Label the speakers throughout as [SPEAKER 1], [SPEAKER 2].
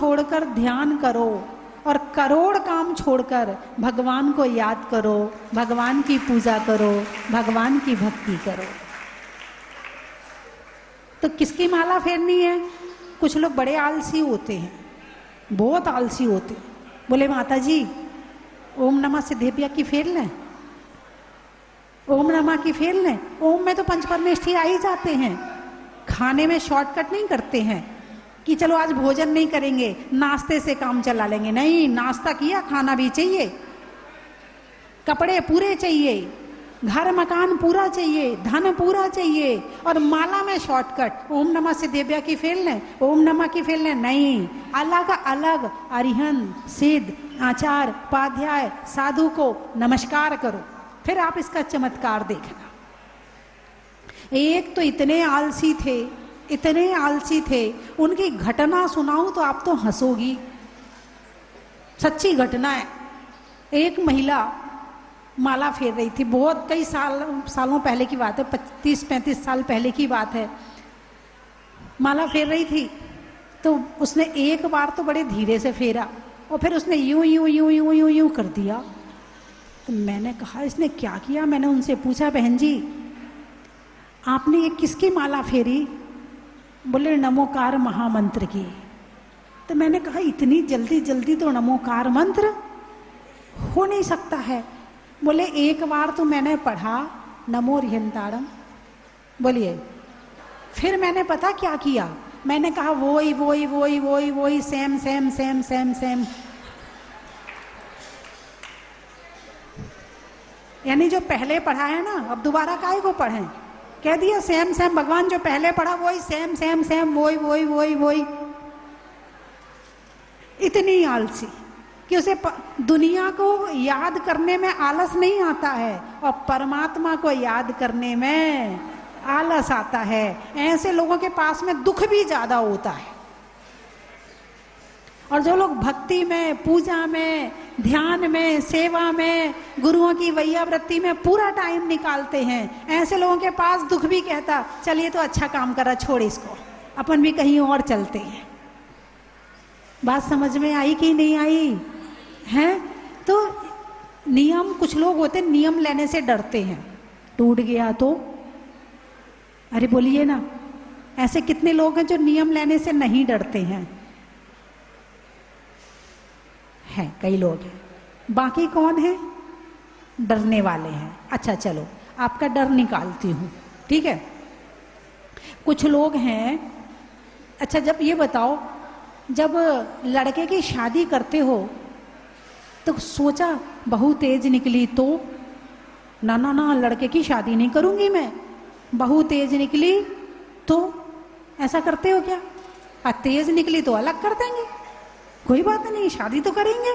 [SPEAKER 1] छोड़कर ध्यान करो और करोड़ काम छोड़कर भगवान को याद करो, भगवान की पूजा करो, भगवान की भक्ति करो। तो किसकी माला फेरनी है? कुछ लोग बड़े आलसी होते हैं, बहुत आलसी होते हैं। बोले माता जी ओम नमः सिद्धेभ्य की फेर लें, ओम नमः की फेर लें। ओम में तो पंच परमेष्ठी आ ही जाते हैं। खाने में शॉर्टकट नहीं करते हैं कि चलो आज भोजन नहीं करेंगे, नाश्ते से काम चला लेंगे। नहीं, नाश्ता किया, खाना भी चाहिए, कपड़े पूरे चाहिए, घर मकान पूरा चाहिए, धन पूरा चाहिए। और माला में शॉर्टकट, ओम नमः सिद्धेभ्य की फेर लें, ओम नमः की फेर लें। नहीं, अलग अलग अरिहंत, सिद्ध, आचार्य, उपाध्याय, साधु को नमस्कार करो, फिर आप इसका चमत्कार देखना। एक तो इतने आलसी थे, इतने आलसी थे, उनकी घटना सुनाऊं तो आप तो हंसोगी, सच्ची घटना है। एक महिला माला फेर रही थी, बहुत कई सालों पहले की बात है, 30-35 साल पहले की बात है। माला फेर रही थी तो उसने एक बार तो बड़े धीरे से फेरा और फिर उसने यूं यूं यूं यूं यूं यूं कर दिया। तो मैंने कहा इसने क्या किया? मैंने उनसे पूछा बहन जी आपने ये किसकी माला फेरी? बोले नमोकार महामंत्र की। तो मैंने कहा इतनी जल्दी जल्दी तो नमोकार मंत्र हो नहीं सकता है। बोले एक बार तो मैंने पढ़ा नमो रिहंतारम। बोलिए, फिर मैंने पता क्या किया? मैंने कहा वही वही वही वही वही same same same same same, यानी जो पहले पढ़ा है ना अब दोबारा काहे को पढ़ें? कह दिया सेम सेम, भगवान जो पहले पढ़ा वही सेम सेम सेम वही वही वही वही। इतनी आलसी कि उसे दुनिया को याद करने में आलस नहीं आता है और परमात्मा को याद करने में आलस आता है। ऐसे लोगों के पास में दुख भी ज्यादा होता है। और जो लोग भक्ति में, पूजा में, ध्यान में, सेवा में, गुरुओं की वैयावृत्ति में पूरा टाइम निकालते हैं, ऐसे लोगों के पास दुख भी कहता चलिए तो अच्छा काम करा, छोड़ इसको, अपन भी कहीं और चलते हैं। बात समझ में आई कि नहीं आई है? तो नियम, कुछ लोग होते नियम लेने से डरते हैं, टूट गया तो, अरे बोलिए ना, ऐसे कितने लोग हैं जो नियम लेने से नहीं डरते हैं? हैं, कई लोग हैं। बाकी कौन है? डरने वाले हैं। अच्छा चलो आपका डर निकालती हूँ, ठीक है। कुछ लोग हैं, अच्छा जब ये बताओ, जब लड़के की शादी करते हो तो सोचा बहू तेज निकली तो? ना ना ना, लड़के की शादी नहीं करूंगी मैं, बहू तेज निकली तो? ऐसा करते हो क्या? तेज निकली तो अलग कर देंगे, कोई बात नहीं, शादी तो करेंगे,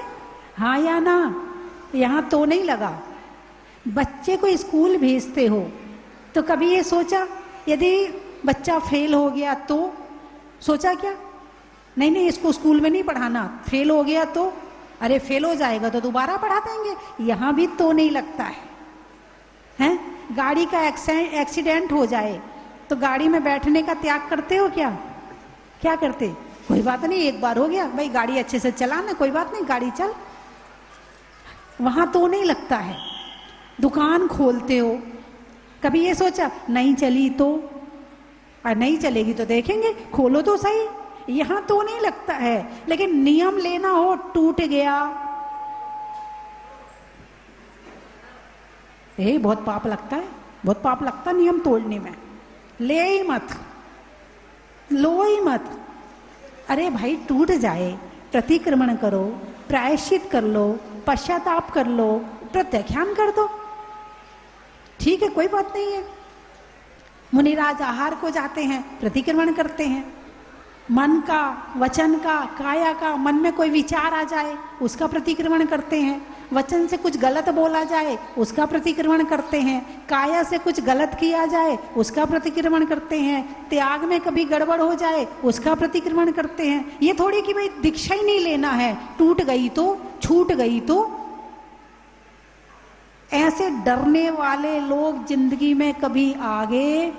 [SPEAKER 1] हाँ या ना? यहाँ तो नहीं लगा। बच्चे को स्कूल भेजते हो तो कभी ये सोचा यदि बच्चा फेल हो गया तो? सोचा क्या? नहीं नहीं, इसको स्कूल में नहीं पढ़ाना, फेल हो गया तो? अरे फेल हो जाएगा तो दोबारा पढ़ा देंगे। यहाँ भी तो नहीं लगता है, हैं? गाड़ी का एक्सीडेंट हो जाए तो गाड़ी में बैठने का त्याग करते हो क्या? क्या करते? कोई बात नहीं, एक बार हो गया भाई, गाड़ी अच्छे से चलाना, कोई बात नहीं, गाड़ी चल। वहां तो नहीं लगता है। दुकान खोलते हो, कभी ये सोचा नहीं चली तो? और नहीं चलेगी तो देखेंगे, खोलो तो सही। यहां तो नहीं लगता है। लेकिन नियम लेना हो, टूट गया, ये बहुत पाप लगता है, बहुत पाप लगता है नियम तोड़ने में। ले ही मत, लो ही मत। अरे भाई टूट जाए, प्रतिक्रमण करो, प्रायश्चित कर लो, पश्चाताप कर लो, प्रत्याख्यान कर दो, ठीक है, कोई बात नहीं है। मुनिराज आहार को जाते हैं, प्रतिक्रमण करते हैं। मन का, वचन का, काया का, मन में कोई विचार आ जाए उसका प्रतिक्रमण करते हैं। वचन से कुछ गलत बोला जाए उसका प्रतिक्रमण करते हैं। काया से कुछ गलत किया जाए उसका प्रतिक्रमण करते हैं। त्याग में कभी गड़बड़ हो जाए उसका प्रतिक्रमण करते हैं। ये थोड़ी कि भाई दीक्षा ही नहीं लेना है, टूट गई तो, छूट गई तो। ऐसे डरने वाले लोग जिंदगी में कभी आगे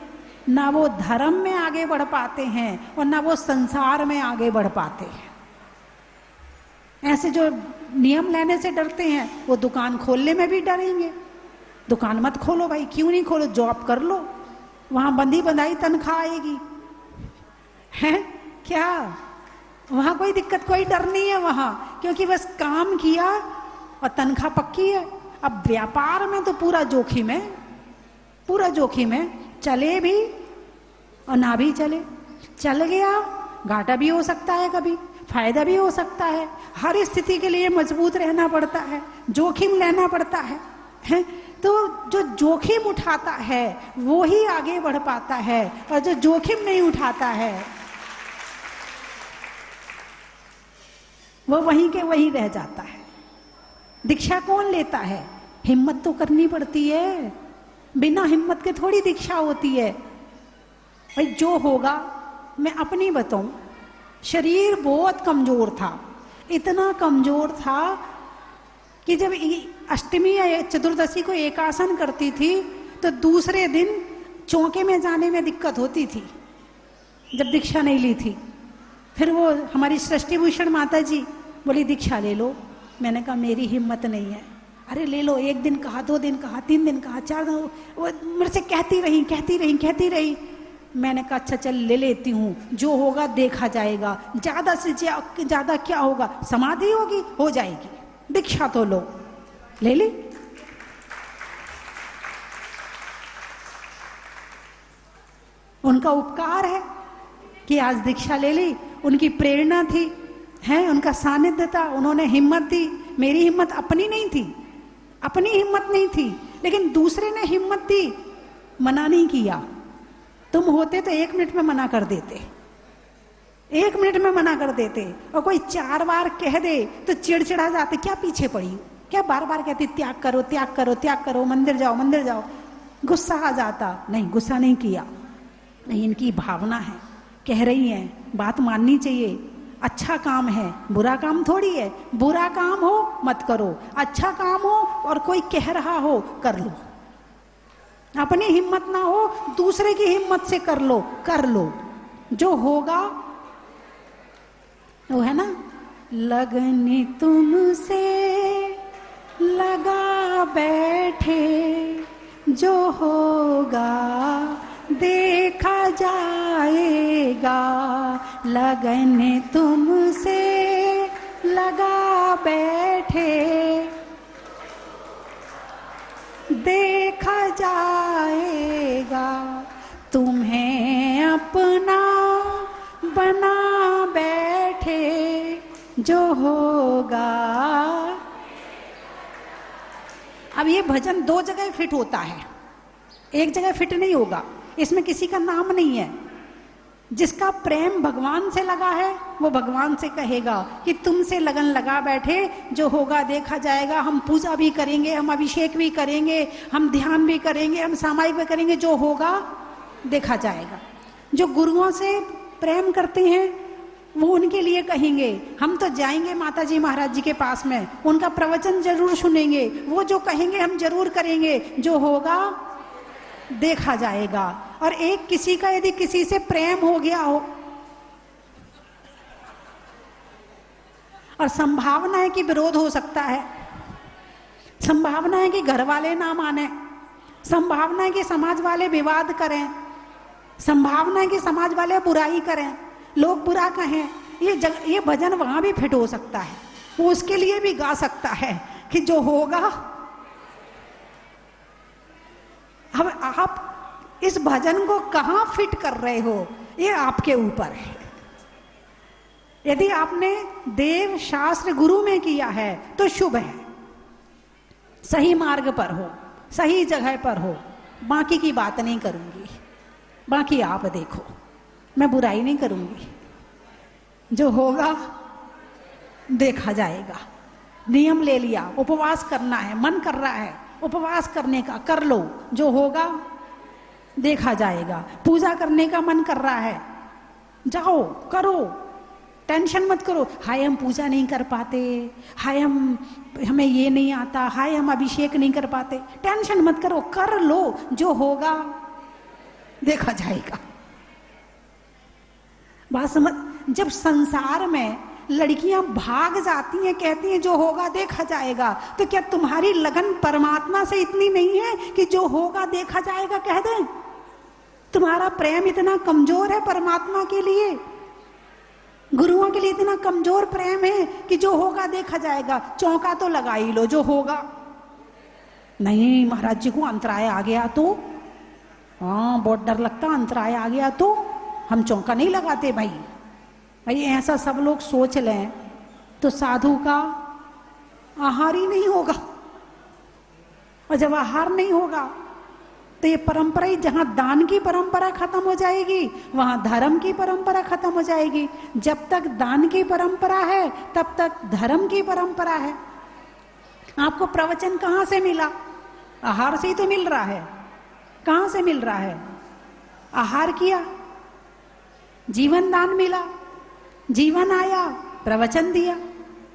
[SPEAKER 1] ना वो धर्म में आगे बढ़ पाते हैं और ना वो संसार में आगे बढ़ पाते हैं। ऐसे जो नियम लेने से डरते हैं वो दुकान खोलने में भी डरेंगे। दुकान मत खोलो भाई, क्यों नहीं खोलो, जॉब कर लो, वहां बंधी बंधाई तनख्वाह आएगी, है क्या? वहां कोई दिक्कत, कोई डर नहीं है वहां, क्योंकि बस काम किया और तनख्वाह पक्की है। अब व्यापार में तो पूरा जोखिम है, पूरा जोखिम है, चले भी और ना भी चले। चल गया घाटा भी हो सकता है, कभी फायदा भी हो सकता है। हर स्थिति के लिए मजबूत रहना पड़ता है, जोखिम लेना पड़ता है? तो जो जोखिम उठाता है वो ही आगे बढ़ पाता है, और जो जोखिम नहीं उठाता है वो वहीं के वहीं रह जाता है। दीक्षा कौन लेता है? हिम्मत तो करनी पड़ती है, बिना हिम्मत के थोड़ी दीक्षा होती है। भाई जो होगा, मैं अपनी बताऊं, शरीर बहुत कमजोर था, इतना कमजोर था कि जब अष्टमी या चतुर्दशी को एकासन करती थी तो दूसरे दिन चौके में जाने में दिक्कत होती थी, जब दीक्षा नहीं ली थी। फिर वो हमारी सृष्टि भूषण माता जी बोली दीक्षा ले लो। मैंने कहा मेरी हिम्मत नहीं है। अरे ले लो, 1 दिन कहा, 2 दिन कहा, 3 दिन कहा, 4 दिन, वो मेरे से कहती रही। मैंने कहा अच्छा चल ले लेती हूँ, जो होगा देखा जाएगा, ज्यादा से ज्यादा क्या होगा, समाधि होगी, हो जाएगी, दीक्षा तो लो। ले ली। उनका उपकार है कि आज दीक्षा ले ली, उनकी प्रेरणा थी, है उनका सानिध्य था, उन्होंने हिम्मत दी। मेरी हिम्मत अपनी नहीं थी, अपनी हिम्मत नहीं थी, लेकिन दूसरे ने हिम्मत दी, मना नहीं किया। तुम होते तो 1 मिनट में मना कर देते, 1 मिनट में मना कर देते। और कोई 4 बार कह दे तो चिड़चिड़ा जाते, क्या पीछे पड़ी, क्या बार बार कहती त्याग करो त्याग करो त्याग करो, मंदिर जाओ मंदिर जाओ, गुस्सा आ जाता। नहीं, गुस्सा नहीं किया, नहीं, इनकी भावना है, कह रही है, बात माननी चाहिए। अच्छा काम है, बुरा काम थोड़ी है। बुरा काम हो मत करो, अच्छा काम हो और कोई कह रहा हो कर लो। अपनी हिम्मत ना हो, दूसरे की हिम्मत से कर लो, कर लो, जो होगा वो है ना, लगन तुमसे लगा बैठे, जो होगा देखा जाएगा। लगन तुमसे लगा बैठे, देखा जाएगा। तुम्हें अपना बना बैठे, जो होगा। अब ये भजन 2 जगह फिट होता है, एक जगह फिट नहीं होगा। इसमें किसी का नाम नहीं है। जिसका प्रेम भगवान से लगा है वो भगवान से कहेगा कि तुमसे लगन लगा बैठे, जो होगा देखा जाएगा। हम पूजा भी करेंगे, हम अभिषेक भी करेंगे, हम ध्यान भी करेंगे, हम सामायिक भी करेंगे, जो होगा देखा जाएगा। जो गुरुओं से प्रेम करते हैं वो उनके लिए कहेंगे, हम तो जाएंगे माता जी महाराज जी के पास में, उनका प्रवचन जरूर सुनेंगे, वो जो कहेंगे हम जरूर करेंगे, जो होगा देखा जाएगा। और एक किसी का यदि किसी से प्रेम हो गया हो और संभावना है कि विरोध हो सकता है, संभावना है कि घर वाले ना माने, संभावना है कि समाज वाले विवाद करें, संभावना है कि समाज वाले बुराई करें, लोग बुरा कहें, ये भजन वहां भी फिट हो सकता है। वो उसके लिए भी गा सकता है कि जो होगा। अब आप इस भजन को कहां फिट कर रहे हो ये आपके ऊपर है। यदि आपने देव शास्त्र गुरु में किया है तो शुभ है, सही मार्ग पर हो, सही जगह पर हो। बाकी की बात नहीं करूंगी, बाकी आप देखो, मैं बुराई नहीं करूंगी। जो होगा देखा जाएगा। नियम ले लिया, उपवास करना है, मन कर रहा है उपवास करने का, कर लो, जो होगा देखा जाएगा। पूजा करने का मन कर रहा है, जाओ करो, टेंशन मत करो, हाय हम पूजा नहीं कर पाते, हाय हमें ये नहीं आता, हाय हम अभिषेक नहीं कर पाते, टेंशन मत करो, कर लो, जो होगा देखा जाएगा। बात समझ। जब संसार में लड़कियां भाग जाती हैं, कहती हैं जो होगा देखा जाएगा। तो क्या तुम्हारी लगन परमात्मा से इतनी नहीं है कि जो होगा देखा जाएगा कह दें? तुम्हारा प्रेम इतना कमजोर है परमात्मा के लिए, गुरुओं के लिए इतना कमजोर प्रेम है कि जो होगा देखा जाएगा। चौका तो लगा ही लो, जो होगा। नहीं महाराज जी को अंतराय आ गया तो, हाँ बहुत डर लगता, अंतराय आ गया तो हम चौका नहीं लगाते भाई। भाई ऐसा सब लोग सोच लें तो साधु का आहार ही नहीं होगा, और जब आहार नहीं होगा तो ये परंपरा ही, जहां दान की परंपरा खत्म हो जाएगी वहां धर्म की परंपरा खत्म हो जाएगी। जब तक दान की परंपरा है तब तक धर्म की परंपरा है। आपको प्रवचन कहां से मिला? आहार से ही तो मिल रहा है। कहां से मिल रहा है? आहार किया, जीवन दान मिला, जीवन आया, प्रवचन दिया,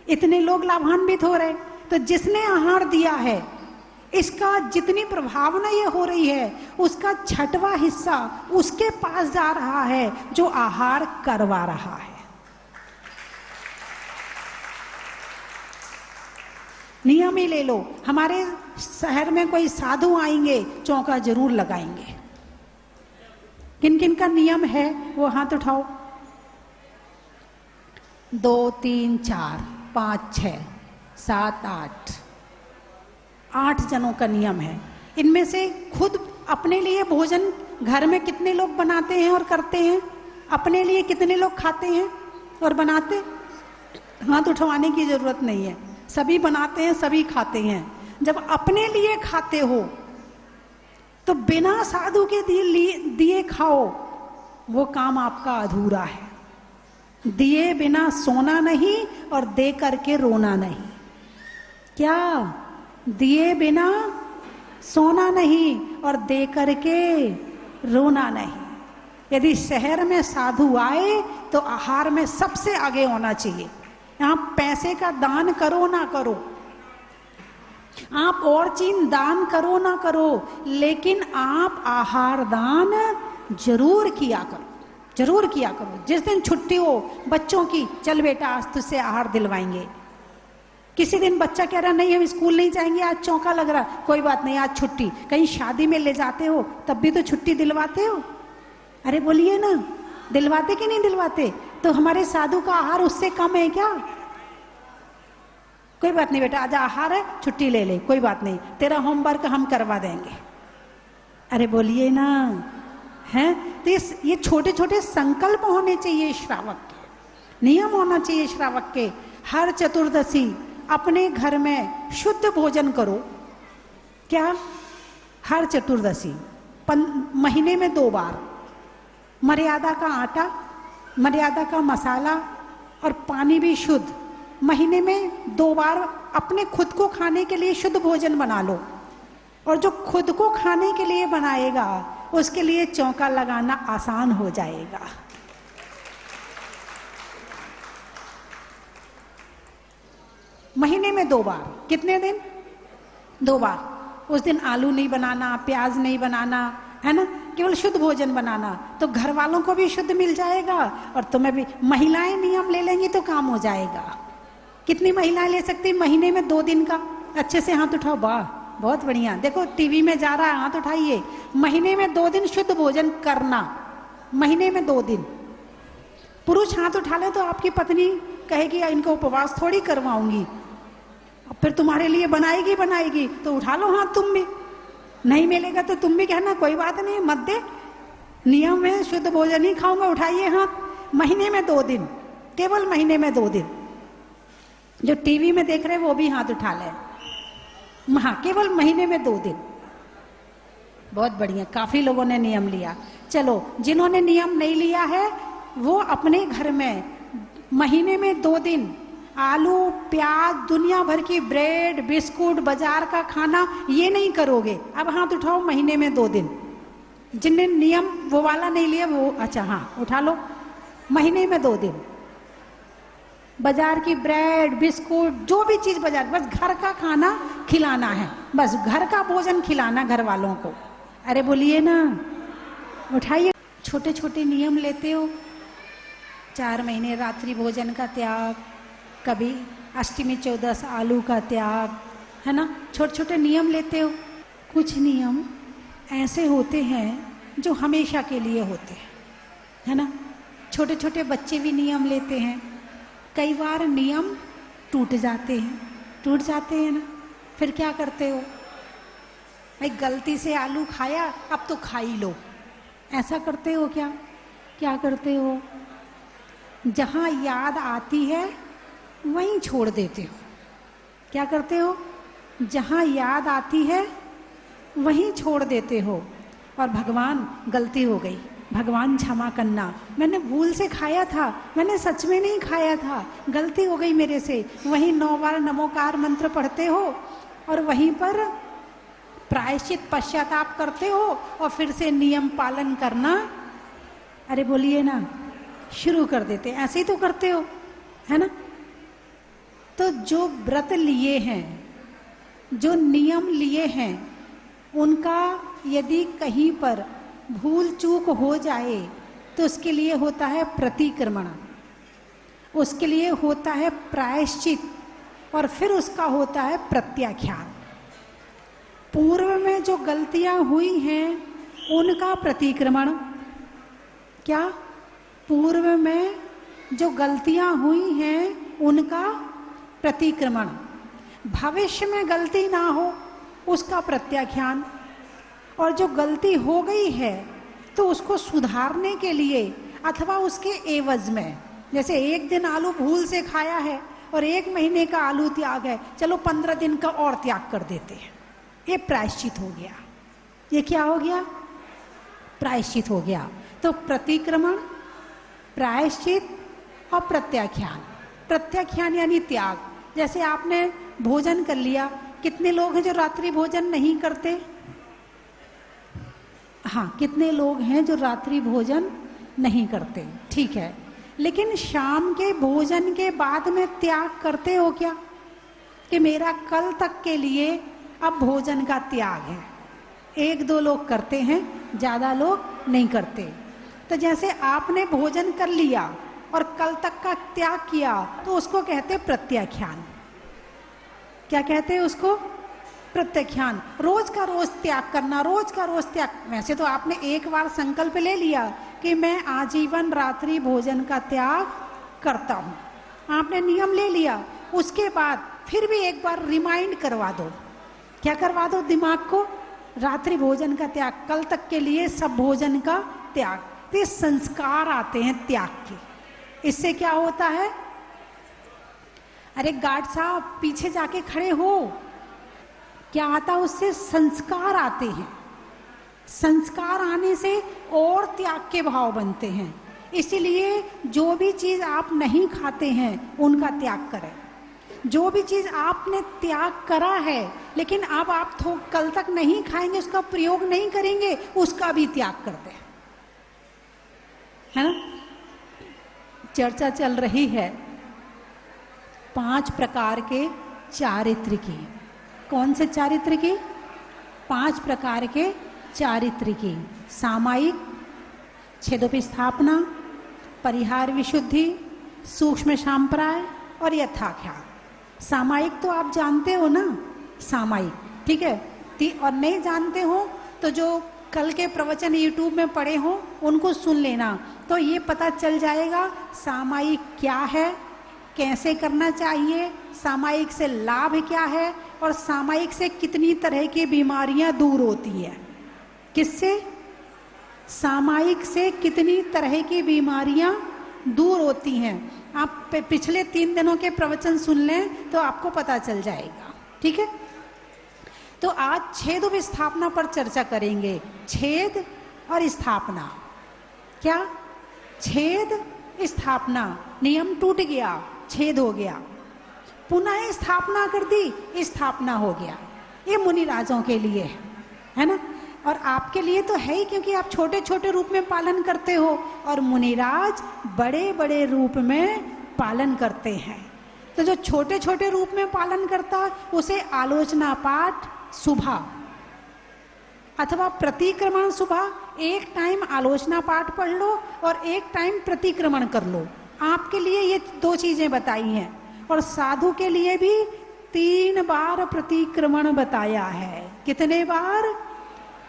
[SPEAKER 1] इतने लोग लाभान्वित हो रहे। तो जिसने आहार दिया है, इसका जितनी प्रभावना ये हो रही है, उसका 6वां हिस्सा उसके पास जा रहा है जो आहार करवा रहा है। नियम ही ले लो, हमारे शहर में कोई साधु आएंगे चौका जरूर लगाएंगे। किन किन का नियम है वो हाथ उठाओ। 2 3 4 5 6 7 8 जनों का नियम है। इनमें से खुद अपने लिए भोजन घर में कितने लोग बनाते हैं और करते हैं? अपने लिए कितने लोग खाते हैं और बनाते? हाथ उठवाने की जरूरत नहीं है, सभी बनाते हैं, सभी खाते हैं। जब अपने लिए खाते हो तो बिना साधु के दिए खाओ, वो काम आपका अधूरा है। दिए बिना सोना नहीं और दे करके रोना नहीं। क्या? दिए बिना सोना नहीं और दे करके रोना नहीं। यदि शहर में साधु आए तो आहार में सबसे आगे होना चाहिए। यहाँ पैसे का दान करो ना करो, आप और चीज दान करो ना करो, लेकिन आप आहार दान जरूर किया करो, जरूर किया करो। जिस दिन छुट्टी हो बच्चों की, चल बेटा आज तुझसे आहार दिलवाएंगे। किसी दिन बच्चा कह रहा नहीं हम स्कूल नहीं जाएंगे, आज चौका लग रहा, कोई बात नहीं आज छुट्टी। कहीं शादी में ले जाते हो तब भी तो छुट्टी दिलवाते हो। अरे बोलिए ना, दिलवाते कि नहीं दिलवाते? तो हमारे साधु का आहार उससे कम है क्या? कोई बात नहीं बेटा आज आहार है, छुट्टी ले ले, कोई बात नहीं, तेरा होमवर्क हम करवा देंगे। अरे बोलिए ना, हैं? तो ये छोटे छोटे संकल्प होने चाहिए श्रावक के, नियम होना चाहिए श्रावक के। हर चतुर्दशी अपने घर में शुद्ध भोजन करो। क्या? हर चतुर्दशी महीने में 2 बार मर्यादा का आटा, मर्यादा का मसाला और पानी भी शुद्ध। महीने में 2 बार अपने खुद को खाने के लिए शुद्ध भोजन बना लो। और जो खुद को खाने के लिए बनाएगा उसके लिए चौका लगाना आसान हो जाएगा। महीने में 2 बार। कितने दिन? 2 बार। उस दिन आलू नहीं बनाना, प्याज नहीं बनाना, है ना, केवल शुद्ध भोजन बनाना। तो घर वालों को भी शुद्ध मिल जाएगा और तुम्हें भी। महिलाएं नियम ले लेंगी तो काम हो जाएगा। कितनी महिलाएं ले सकती? महीने में 2 दिन का। अच्छे से हाथ उठाओ। वाह बहुत बढ़िया। देखो टीवी में जा रहा है, हाथ उठाइए। महीने में 2 दिन शुद्ध भोजन करना, महीने में 2 दिन। पुरुष हाथ उठा ले तो आपकी पत्नी कहेगी इनको उपवास थोड़ी करवाऊंगी, अब फिर तुम्हारे लिए बनाएगी बनाएगी, तो उठा लो हाथ तुम भी। नहीं मिलेगा तो तुम भी कहना कोई बात नहीं मत दे, नियम में शुद्ध भोजन ही खाऊंगा, उठाइए हाथ। महीने में 2 दिन, केवल महीने में 2 दिन। जो टीवी में देख रहे वो भी हाथ उठा ले। हाँ, केवल महीने में 2 दिन। बहुत बढ़िया, काफी लोगों ने नियम लिया। चलो जिन्होंने नियम नहीं लिया है वो अपने घर में महीने में 2 दिन आलू प्याज दुनिया भर की ब्रेड बिस्कुट बाजार का खाना ये नहीं करोगे। अब हाथ उठाओ। महीने में 2 दिन। जिनने नियम वो वाला नहीं लिया वो, अच्छा हाँ उठा लो। महीने में 2 दिन बाजार की ब्रेड बिस्कुट जो भी चीज बाजार, बस घर का खाना खिलाना है, बस घर का भोजन खिलाना घर वालों को। अरे बोलिए ना, उठाइए। छोटे छोटे नियम लेते हो, 4 महीने रात्रि भोजन का त्याग, कभी अष्टमी 14 आलू का त्याग, है ना। छोटे छोटे नियम लेते हो। कुछ नियम ऐसे होते हैं जो हमेशा के लिए होते हैं, है ना। छोटे छोटे बच्चे भी नियम लेते हैं। कई बार नियम टूट जाते हैं ना। फिर क्या करते हो, भाई गलती से आलू खाया, अब तो खा ही लो, ऐसा करते हो क्या? क्या करते हो? जहाँ याद आती है वहीं छोड़ देते हो। क्या करते हो? जहाँ याद आती है वहीं छोड़ देते हो। और भगवान गलती हो गई, भगवान क्षमा करना, मैंने भूल से खाया था, मैंने सच में नहीं खाया था, गलती हो गई मेरे से। वहीं 9 बार नमोकार मंत्र पढ़ते हो और वहीं पर प्रायश्चित पश्चाताप करते हो और फिर से नियम पालन करना, अरे बोलिए ना, शुरू कर देते। ऐसे ही तो करते हो, है ना। तो जो व्रत लिए हैं, जो नियम लिए हैं, उनका यदि कहीं पर भूल चूक हो जाए तो उसके लिए होता है प्रतिक्रमण, उसके लिए होता है प्रायश्चित, और फिर उसका होता है प्रत्याख्यान। पूर्व में जो गलतियां हुई हैं उनका प्रतिक्रमण, क्या? पूर्व में जो गलतियां हुई हैं उनका प्रतिक्रमण, भविष्य में गलती ना हो उसका प्रत्याख्यान, और जो गलती हो गई है तो उसको सुधारने के लिए अथवा उसके एवज में, जैसे एक दिन आलू भूल से खाया है और 1 महीने का आलू त्याग है, चलो 15 दिन का और त्याग कर देते हैं, ये प्रायश्चित हो गया। ये क्या हो गया? प्रायश्चित हो गया। तो प्रतिक्रमण, प्रायश्चित और प्रत्याख्यान। प्रत्याख्यान यानी त्याग। जैसे आपने भोजन कर लिया, कितने लोग हैं जो रात्रि भोजन नहीं करते? हाँ, कितने लोग हैं जो रात्रि भोजन नहीं करते? ठीक है, लेकिन शाम के भोजन के बाद में त्याग करते हो क्या? कि मेरा कल तक के लिए अब भोजन का त्याग है। 1-2 लोग करते हैं, ज़्यादा लोग नहीं करते। तो जैसे आपने भोजन कर लिया और कल तक का त्याग किया तो उसको कहते प्रत्याख्यान। क्या कहते हैं उसको? प्रत्याख्यान। रोज का रोज त्याग करना, रोज का रोज त्याग। वैसे तो आपने एक बार संकल्प ले लिया कि मैं आजीवन रात्रि भोजन का त्याग करता हूँ, आपने नियम ले लिया, उसके बाद फिर भी एक बार रिमाइंड करवा दो। क्या करवा दो दिमाग को? रात्रि भोजन का त्याग, कल तक के लिए सब भोजन का त्याग। तो ये संस्कार आते हैं त्याग के। इससे क्या होता है? अरे गार्ड साहब पीछे जाके खड़े हो, क्या आता? उससे संस्कार आते हैं। संस्कार आने से और त्याग के भाव बनते हैं। इसीलिए जो भी चीज़ आप नहीं खाते हैं उनका त्याग करें। जो भी चीज़ आपने त्याग करा है लेकिन अब आप कल तक नहीं खाएंगे, उसका प्रयोग नहीं करेंगे, उसका भी त्याग कर दें, है ना। चर्चा चल रही है 5 प्रकार के चारित्र की। कौन से चारित्र की? 5 प्रकार के चारित्र की। सामायिक, छेदोपि स्थापना, परिहार विशुद्धि, सूक्ष्म सांप्राय और यथाख्यात। सामायिक तो आप जानते हो ना, सामायिक, ठीक है। और नहीं जानते हो तो जो कल के प्रवचन यूट्यूब में पढ़े हो उनको सुन लेना, तो ये पता चल जाएगा सामायिक क्या है, कैसे करना चाहिए, सामायिक से लाभ क्या है और सामायिक से कितनी तरह की बीमारियां दूर होती है। किससे? सामायिक से कितनी तरह की बीमारियां दूर होती हैं। आप पिछले 3 दिनों के प्रवचन सुन लें तो आपको पता चल जाएगा, ठीक है। तो आज छेद स्थापना पर चर्चा करेंगे। छेद और स्थापना। क्या? छेद स्थापना, नियम टूट गया, छेद हो गया, पुनः स्थापना कर दी, स्थापना हो गया। ये मुनि राजों के लिए है ना, और आपके लिए तो है ही, क्योंकि आप छोटे छोटे रूप में पालन करते हो और मुनिराज बड़े बड़े रूप में पालन करते हैं। तो जो छोटे छोटे रूप में पालन करता उसे आलोचना पाठ सुबह अथवा प्रतिक्रमण सुबह, एक टाइम आलोचना पाठ पढ़ लो और एक टाइम प्रतिक्रमण कर लो। आपके लिए ये 2 चीजें बताई हैं, और साधु के लिए भी 3 बार प्रतिक्रमण बताया है। कितने बार?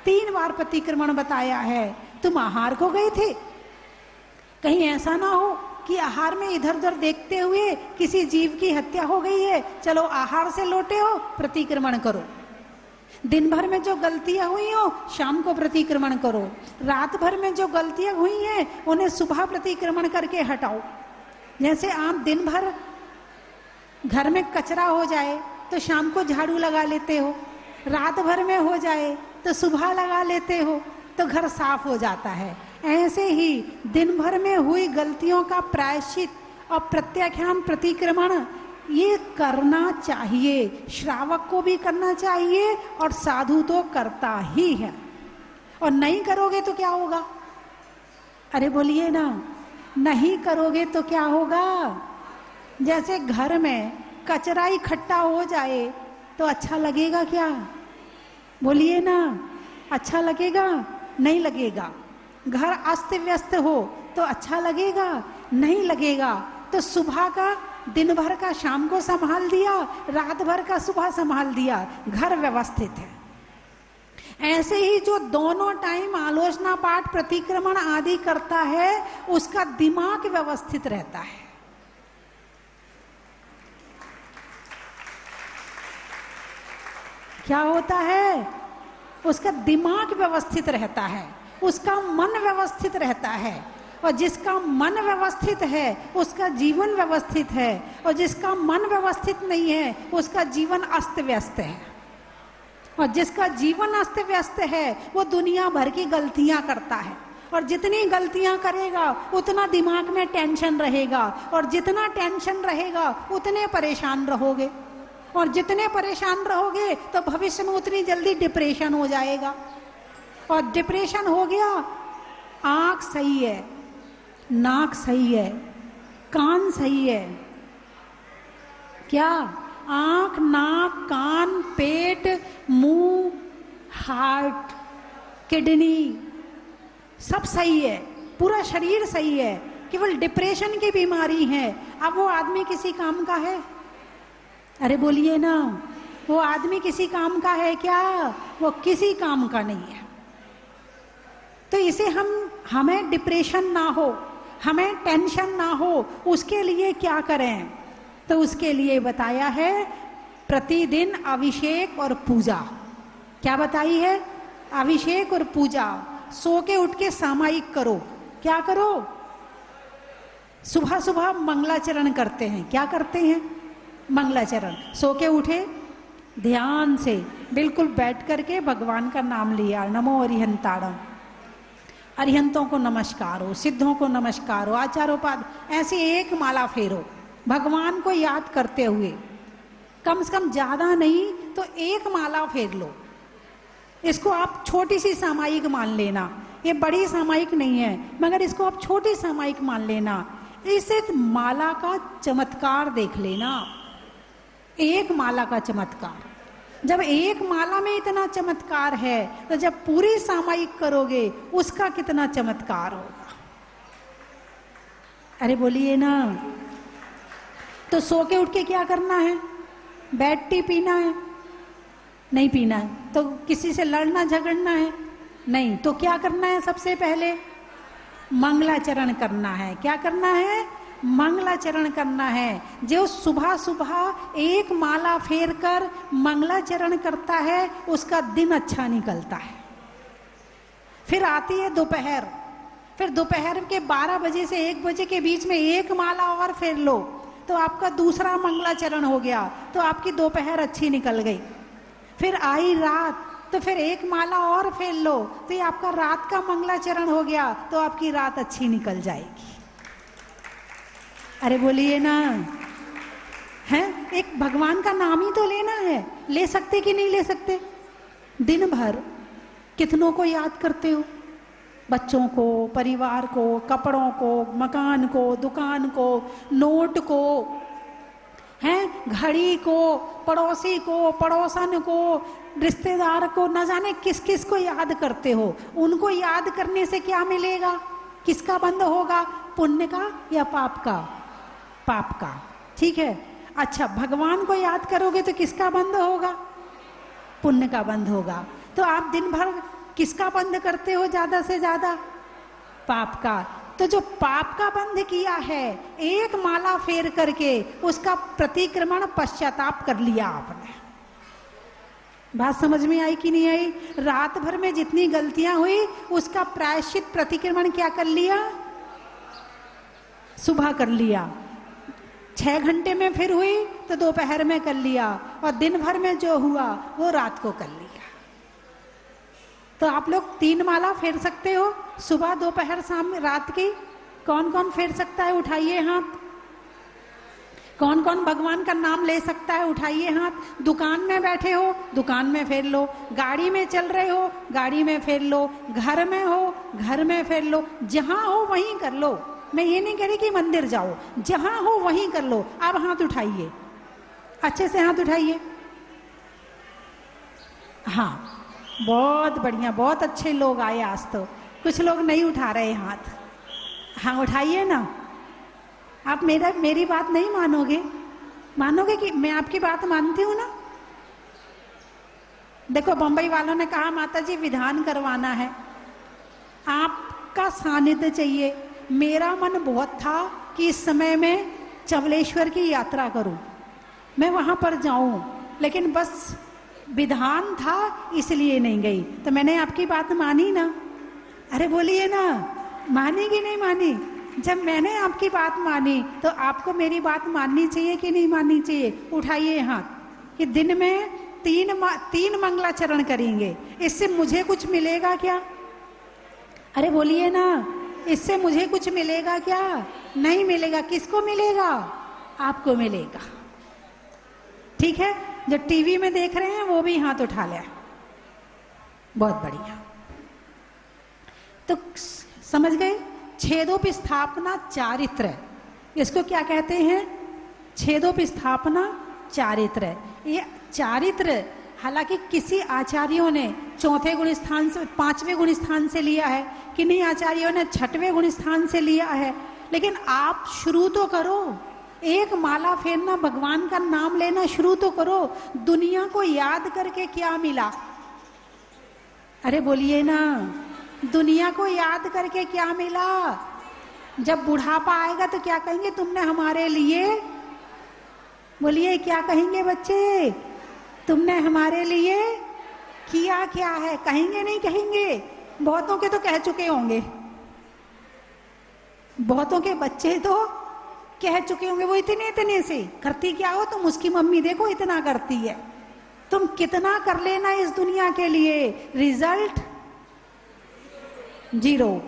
[SPEAKER 1] 3 बार प्रतिक्रमण बताया है। तुम आहार को गए थे, कहीं ऐसा ना हो कि आहार में इधर उधर देखते हुए किसी जीव की हत्या हो गई है, चलो आहार से लौटे हो, प्रतिक्रमण करो। दिन भर में जो गलतियां हुई हो शाम को प्रतिक्रमण करो, रात भर में जो गलतियां हुई हैं उन्हें सुबह प्रतिक्रमण करके हटाओ। जैसे आप दिन भर घर में कचरा हो जाए तो शाम को झाड़ू लगा लेते हो, रात भर में हो जाए तो सुबह लगा लेते हो, तो घर साफ हो जाता है। ऐसे ही दिन भर में हुई गलतियों का प्रायश्चित और प्रत्याख्यान, प्रतिक्रमण ये करना चाहिए। श्रावक को भी करना चाहिए और साधु तो करता ही है। और नहीं करोगे तो क्या होगा? अरे बोलिए ना, नहीं करोगे तो क्या होगा? जैसे घर में कचरा इकट्ठा हो जाए तो अच्छा लगेगा क्या? बोलिए ना, अच्छा लगेगा? नहीं लगेगा। घर अस्त व्यस्त हो तो अच्छा लगेगा? नहीं लगेगा। तो सुबह का दिन भर का शाम को संभाल दिया, रात भर का सुबह संभाल दिया, घर व्यवस्थित है। ऐसे ही जो दोनों टाइम आलोचना पाठ, प्रतिक्रमण आदि करता है उसका दिमाग व्यवस्थित रहता है। क्या होता है? उसका दिमाग व्यवस्थित रहता है, उसका मन व्यवस्थित रहता है। और जिसका मन व्यवस्थित है उसका जीवन व्यवस्थित है, और जिसका मन व्यवस्थित नहीं है उसका जीवन अस्त व्यस्त है। और जिसका जीवन अस्त व्यस्त है वो दुनिया भर की गलतियां करता है, और जितनी गलतियां करेगा उतना दिमाग में टेंशन रहेगा, और जितना टेंशन रहेगा उतने परेशान रहोगे, और जितने परेशान रहोगे तो भविष्य में उतनी जल्दी डिप्रेशन हो जाएगा। और डिप्रेशन हो गया, आंख सही है, नाक सही है, कान सही है, क्या? आंख, नाक, कान, पेट, मुंह, हार्ट, किडनी सब सही है, पूरा शरीर सही है, केवल डिप्रेशन की बीमारी है। अब वो आदमी किसी काम का है? अरे बोलिए ना, वो आदमी किसी काम का है क्या? वो किसी काम का नहीं है। तो इसे हमें डिप्रेशन ना हो, हमें टेंशन ना हो, उसके लिए क्या करें? तो उसके लिए बताया है प्रतिदिन अभिषेक और पूजा। क्या बताई है? अभिषेक और पूजा। सो के उठ के सामायिक करो। क्या करो? सुबह सुबह मंगलाचरण करते हैं। क्या करते हैं? मंगलाचरण। सो के उठे, ध्यान से बिल्कुल बैठ करके भगवान का नाम लिया, नमो अरिहंताणम, अरिहंतों को नमस्कार हो, सिद्धों को नमस्कार हो, आचार्योपाद, ऐसी एक माला फेरो भगवान को याद करते हुए। कम से कम ज्यादा नहीं तो एक माला फेर लो। इसको आप छोटी सी सामायिक मान लेना, ये बड़ी सामायिक नहीं है, मगर इसको आप छोटी सामायिक मान लेना। इसे माला का चमत्कार देख लेना, एक माला का चमत्कार। जब एक माला में इतना चमत्कार है तो जब पूरी सामायिक करोगे उसका कितना चमत्कार होगा। अरे बोलिए ना। तो सो के उठ के क्या करना है? बेड टी पीना है? नहीं पीना है। तो किसी से लड़ना झगड़ना है? नहीं। तो क्या करना है? सबसे पहले मंगलाचरण करना है। क्या करना है? मंगलाचरण करना है। जो सुबह सुबह एक माला फेर कर मंगलाचरण करता है उसका दिन अच्छा निकलता है। फिर आती है दोपहर, फिर दोपहर के 12 बजे से 1 बजे के बीच में एक माला और फेर लो तो आपका दूसरा मंगलाचरण हो गया, तो आपकी दोपहर अच्छी निकल गई। फिर आई रात, तो फिर एक माला और फेर लो तो ये आपका रात का मंगलाचरण हो गया, तो आपकी रात अच्छी निकल जाएगी। अरे बोलिए ना, है? एक भगवान का नाम ही तो लेना है। ले सकते कि नहीं ले सकते? दिन भर कितनों को याद करते हो? बच्चों को, परिवार को, कपड़ों को, मकान को, दुकान को, नोट को, हैं, घड़ी को, पड़ोसी को, पड़ोसन को, रिश्तेदार को, न जाने किस किस को याद करते हो। उनको याद करने से क्या मिलेगा? किसका बंद होगा? पुण्य का या पाप का? पाप का। ठीक है। अच्छा, भगवान को याद करोगे तो किसका बंध होगा? पुण्य का बंध होगा। तो आप दिन भर किसका बंध करते हो ज्यादा से ज्यादा? पाप का। तो जो पाप का बंध किया है, एक माला फेर करके उसका प्रतिक्रमण पश्चाताप कर लिया आपने। बात समझ में आई कि नहीं आई? रात भर में जितनी गलतियां हुई उसका प्रायश्चित प्रतिक्रमण क्या कर लिया? सुबह कर लिया। 6 घंटे में फिर हुई तो दोपहर में कर लिया, और दिन भर में जो हुआ वो रात को कर लिया। तो आप लोग 3 माला फेर सकते हो, सुबह, दोपहर, शाम, रात की। कौन कौन फेर सकता है? उठाइए हाथ। कौन कौन भगवान का नाम ले सकता है? उठाइए हाथ। दुकान में बैठे हो, दुकान में फेर लो। गाड़ी में चल रहे हो, गाड़ी में फेर लो। घर में हो, घर में फेर लो। जहां हो वहीं कर लो। मैं ये नहीं कह रही कि मंदिर जाओ, जहां हो वहीं कर लो। अब हाथ उठाइए, अच्छे से हाथ उठाइए। हाँ, बहुत बढ़िया, बहुत अच्छे लोग आए आज तो। कुछ लोग नहीं उठा रहे हाथ। हाँ, उठाइए ना। आप मेरी बात नहीं मानोगे? मानोगे कि मैं आपकी बात मानती हूं ना? देखो, बंबई वालों ने कहा माता जी विधान करवाना है, आपका सानिध्य चाहिए। मेरा मन बहुत था कि इस समय में चवलेश्वर की यात्रा करूं, मैं वहां पर जाऊं, लेकिन बस विधान था इसलिए नहीं गई। तो मैंने आपकी बात मानी ना? अरे बोलिए ना, मानी कि नहीं मानी? जब मैंने आपकी बात मानी तो आपको मेरी बात माननी चाहिए कि नहीं माननी चाहिए? उठाइए हाथ कि दिन में 3 मंगलाचरण करेंगे, इससे मुझे कुछ मिलेगा क्या? अरे बोलिए ना, इससे मुझे कुछ मिलेगा क्या? नहीं मिलेगा। किसको मिलेगा? आपको मिलेगा। ठीक है, जो टीवी में देख रहे हैं वो भी हाथ उठा ले। बहुत बढ़िया। तो समझ गए? छेदोपस्थापना चारित्र, इसको क्या कहते हैं? छेदोपस्थापना चारित्र। ये चारित्र हालांकि किसी आचार्यों ने 4थे गुण स्थान से, 5वें गुण स्थान से लिया है, किन्हीं आचार्यों ने 6वें गुण स्थान से लिया है, लेकिन आप शुरू तो करो। एक माला फेरना, भगवान का नाम लेना शुरू तो करो। दुनिया को याद करके क्या मिला? अरे बोलिए ना, दुनिया को याद करके क्या मिला? जब बुढ़ापा आएगा तो क्या कहेंगे? तुमने हमारे लिए, बोलिए क्या कहेंगे बच्चे? तुमने हमारे लिए किया क्या है? कहेंगे नहीं कहेंगे? बहुतों के तो कह चुके होंगे, बहुतों के बच्चे तो कह चुके होंगे। वो इतने इतने से करती क्या हो तुम? उसकी मम्मी देखो इतना करती है। तुम कितना कर लेना इस दुनिया के लिए, रिजल्ट 0।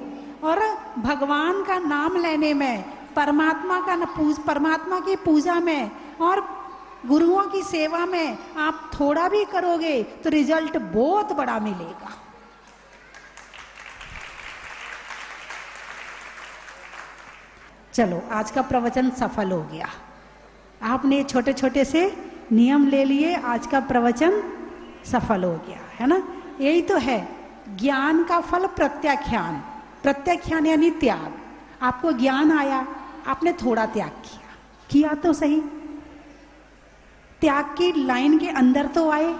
[SPEAKER 1] और भगवान का नाम लेने में, परमात्मा की पूजा में और गुरुओं की सेवा में आप थोड़ा भी करोगे तो रिजल्ट बहुत बड़ा मिलेगा। चलो, आज का प्रवचन सफल हो गया। आपने छोटे छोटे से नियम ले लिए, आज का प्रवचन सफल हो गया है ना? यही तो है ज्ञान का फल, प्रत्याख्यान। प्रत्याख्यान यानी त्याग। आपको ज्ञान आया, आपने थोड़ा त्याग किया तो सही। त्याग की लाइन के अंदर तो आए,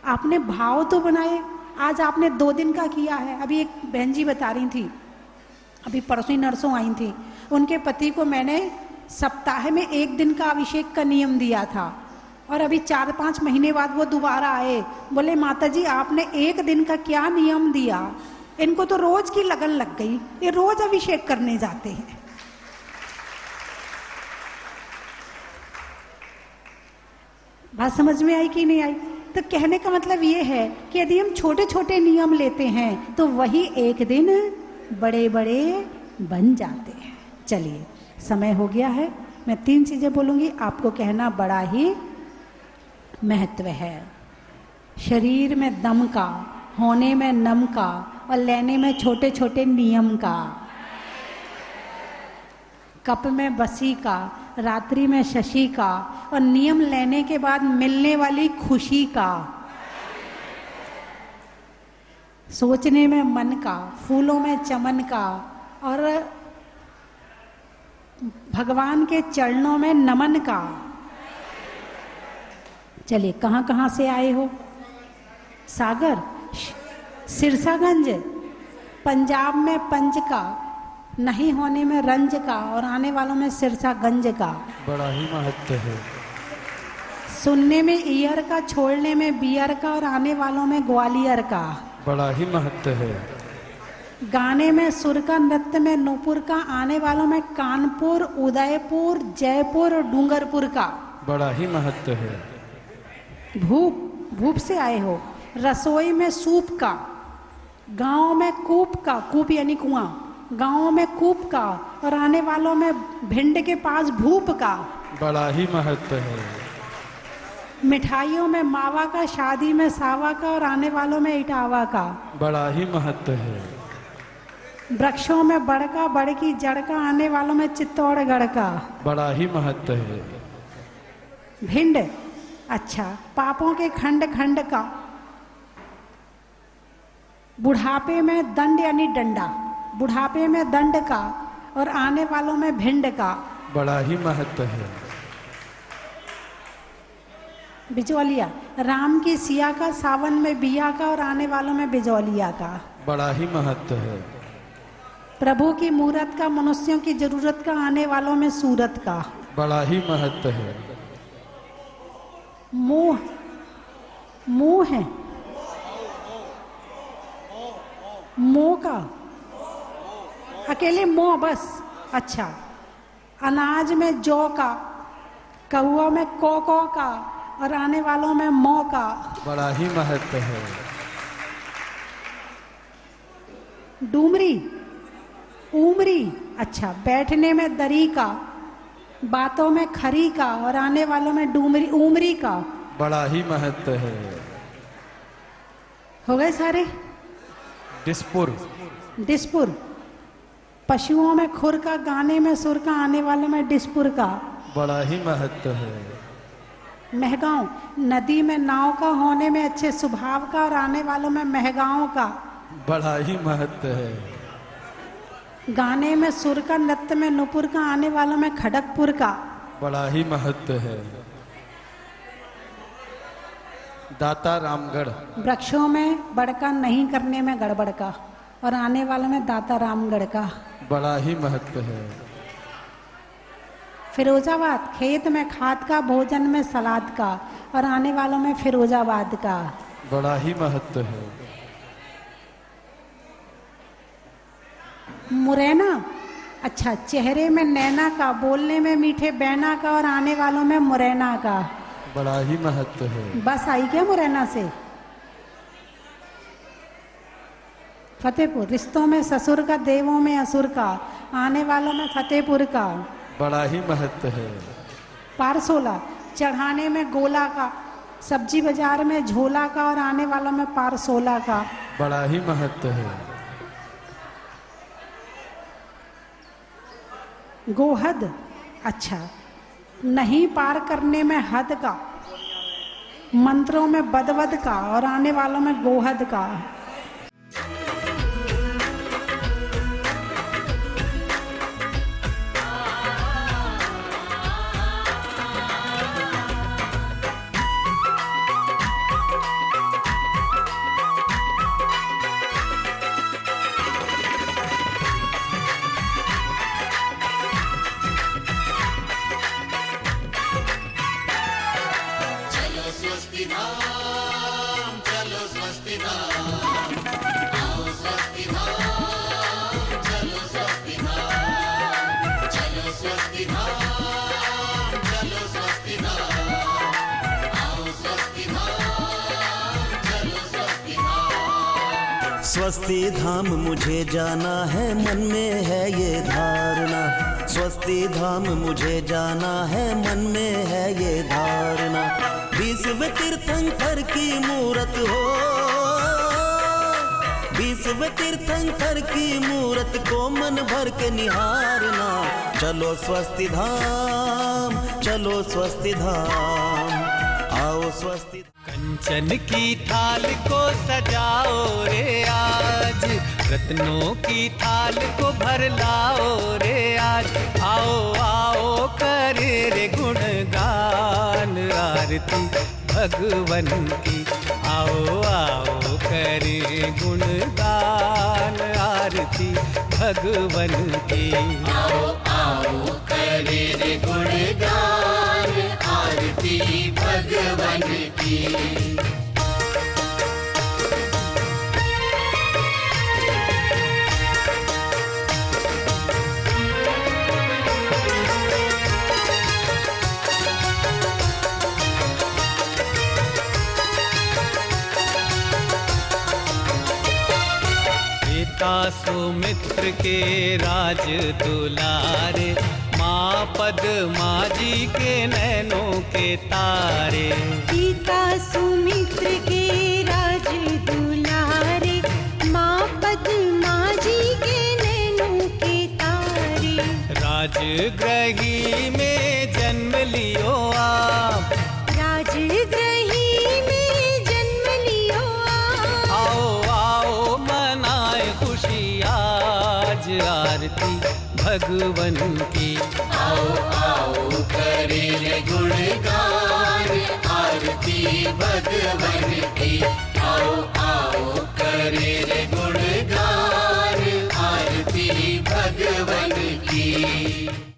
[SPEAKER 1] आपने भाव तो बनाए। आज आपने 2 दिन का किया है। अभी एक बहन जी बता रही थी, अभी परसों नरसों आई थी, उनके पति को मैंने सप्ताह में 1 दिन का अभिषेक का नियम दिया था, और अभी 4-5 महीने बाद वो दोबारा आए, बोले माता जी आपने 1 दिन का क्या नियम दिया? इनको तो रोज की लगन लग गई, ये रोज अभिषेक करने जाते हैं। बात समझ में आई कि नहीं आई? तो कहने का मतलब ये है कि यदि हम छोटे छोटे नियम लेते हैं तो वही एक दिन बड़े बड़े बन जाते हैं। चलिए, समय हो गया है। मैं 3 चीजें बोलूंगी, आपको कहना बड़ा ही महत्व है। शरीर में दम का, होने में नम का, और लेने में छोटे छोटे नियम का। कप में बसी का, रात्रि में शशि का, और नियम लेने के बाद मिलने वाली खुशी का। सोचने में मन का, फूलों में चमन का, और भगवान के चरणों में नमन का। चलिए, कहाँ कहाँ से आए हो? सागर, सिरसागंज, पंजाब में पंज का, नहीं होने में रंज का, और आने वालों में सिरसागंज का।
[SPEAKER 2] बड़ा ही महत्व है।
[SPEAKER 1] सुनने में ईयर का, छोड़ने में बियर का, और आने वालों में ग्वालियर का।
[SPEAKER 2] बड़ा ही महत्व है।
[SPEAKER 1] गाने में सुर का, नृत्य में नूपुर का, आने वालों में कानपुर, उदयपुर, जयपुर और डूंगरपुर का।
[SPEAKER 2] बड़ा ही महत्व है।
[SPEAKER 1] भूप, भूप से आए हो। रसोई में सूप का, गांव में कूप का, कूप यानी कुआं, गांव में कूप का, और आने वालों में भिंड के पास भूप का।
[SPEAKER 2] बड़ा ही महत्व है।
[SPEAKER 1] मिठाइयों में मावा का, शादी में सावा का, और आने वालों में इटावा का।
[SPEAKER 2] बड़ा ही महत्व है।
[SPEAKER 1] वृक्षों में बड़का, बड़ की जड़ का, आने वालों में चित्तौड़गढ़ का।
[SPEAKER 2] बड़ा ही महत्व है।
[SPEAKER 1] भिंड, अच्छा, पापों के खंड खंड का। बुढ़ापे में दंड यानी डंडा, बुढ़ापे में दंड का, और आने वालों में भिंड का।
[SPEAKER 2] बड़ा ही महत्व है।
[SPEAKER 1] बिजौलिया, राम की सिया का, सावन में बिया का, और आने वालों में बिजौलिया का।
[SPEAKER 2] बड़ा ही महत्व है।
[SPEAKER 1] प्रभु की मूरत का, मनुष्यों की जरूरत का, आने वालों में सूरत का।
[SPEAKER 2] बड़ा ही महत्व है।
[SPEAKER 1] मोह, मोह है, मोह का, अकेले मोह बस। अच्छा, अनाज में जौ का, कौआ में कौ का, और आने वालों में मौ का।
[SPEAKER 2] बड़ा ही महत्व है।
[SPEAKER 1] डूमरी, उमरी, अच्छा, बैठने में दरी का, बातों में खरी का, और आने वालों में डूमरी, उमरी का।
[SPEAKER 2] बड़ा ही महत्व है।
[SPEAKER 1] हो गए सारे?
[SPEAKER 2] डिस्पुर,
[SPEAKER 1] डिस्पुर, पशुओं में खुर का, गाने में सुर का, आने वालों में डिस्पुर का।
[SPEAKER 2] बड़ा ही महत्व है।
[SPEAKER 1] महगांव, नदी में नाव का, होने में अच्छे स्वभाव का, और आने वालों में महगांव का।
[SPEAKER 2] बड़ा ही महत्व है।
[SPEAKER 1] गाने में सुर का, नृत्य में नुपुर का, आने वालों में खड़गपुर का।
[SPEAKER 2] बड़ा ही महत्व है। दाता रामगढ़,
[SPEAKER 1] वृक्षों में बड़का, नहीं करने में गड़बड़ का, और आने वालों में दाता रामगढ़ का।
[SPEAKER 2] बड़ा ही महत्व है।
[SPEAKER 1] फिरोजाबाद, खेत में खाद का, भोजन में सलाद का, और आने वालों में फिरोजाबाद का।
[SPEAKER 2] बड़ा ही महत्व है।
[SPEAKER 1] मुरैना, अच्छा, चेहरे में नैना का, बोलने में मीठे बैना का, और आने वालों में मुरैना का।
[SPEAKER 2] बड़ा ही महत्व है।
[SPEAKER 1] बस आई क्या मुरैना से? फतेहपुर, रिश्तों में ससुर का, देवों में असुर का, आने वालों में फतेहपुर का।
[SPEAKER 2] बड़ा ही महत्व है।
[SPEAKER 1] पारसोला, चढ़ाने में गोला का, सब्जी बाजार में झोला का, और आने वालों में पारसोला का।
[SPEAKER 2] बड़ा ही महत्व है।
[SPEAKER 1] गोहद, अच्छा, नहीं पार करने में हद का, मंत्रों में बदवद का, और आने वालों में गोहद का।
[SPEAKER 3] स्वस्ति धाम मुझे जाना है, मन में है ये धारणा। स्वस्ति धाम मुझे जाना है, मन में है ये धारणा। विश्व तीर्थंकर की मूरत हो, विश्व तीर्थंकर की मूरत को मन भर के निहारना। चलो स्वस्ति धाम, चलो स्वस्ति धाम, आओ स्वस्ति।
[SPEAKER 4] कंचन की थाल को सजाओ रे आज, रत्नों की थाल को भर लाओ रे आज। आओ आओ करे रे गुणगान आरती भगवन की, आओ आओ करे गुणगान आरती भगवन की।
[SPEAKER 5] आओ आओ करे रे गुणगान आरती भगवन की।
[SPEAKER 4] पिता सुमित्र के राज दुलारे, माँ पद्मा जी के नैनों के तारे।
[SPEAKER 6] पिता सुमित्र के राज दुलारे, माँ पद्मा जी के नैनों के तारे।
[SPEAKER 4] राजगृही में जन्म लियो आप,
[SPEAKER 6] राजगृही में जन्म लियो आप।
[SPEAKER 4] आओ आओ मनाए खुशी आज आरती भगवन की।
[SPEAKER 5] आओ आओ करे रे गुणगान आरती भगवन की। आओ आओ करे रे गुणगान आरती भगवन की।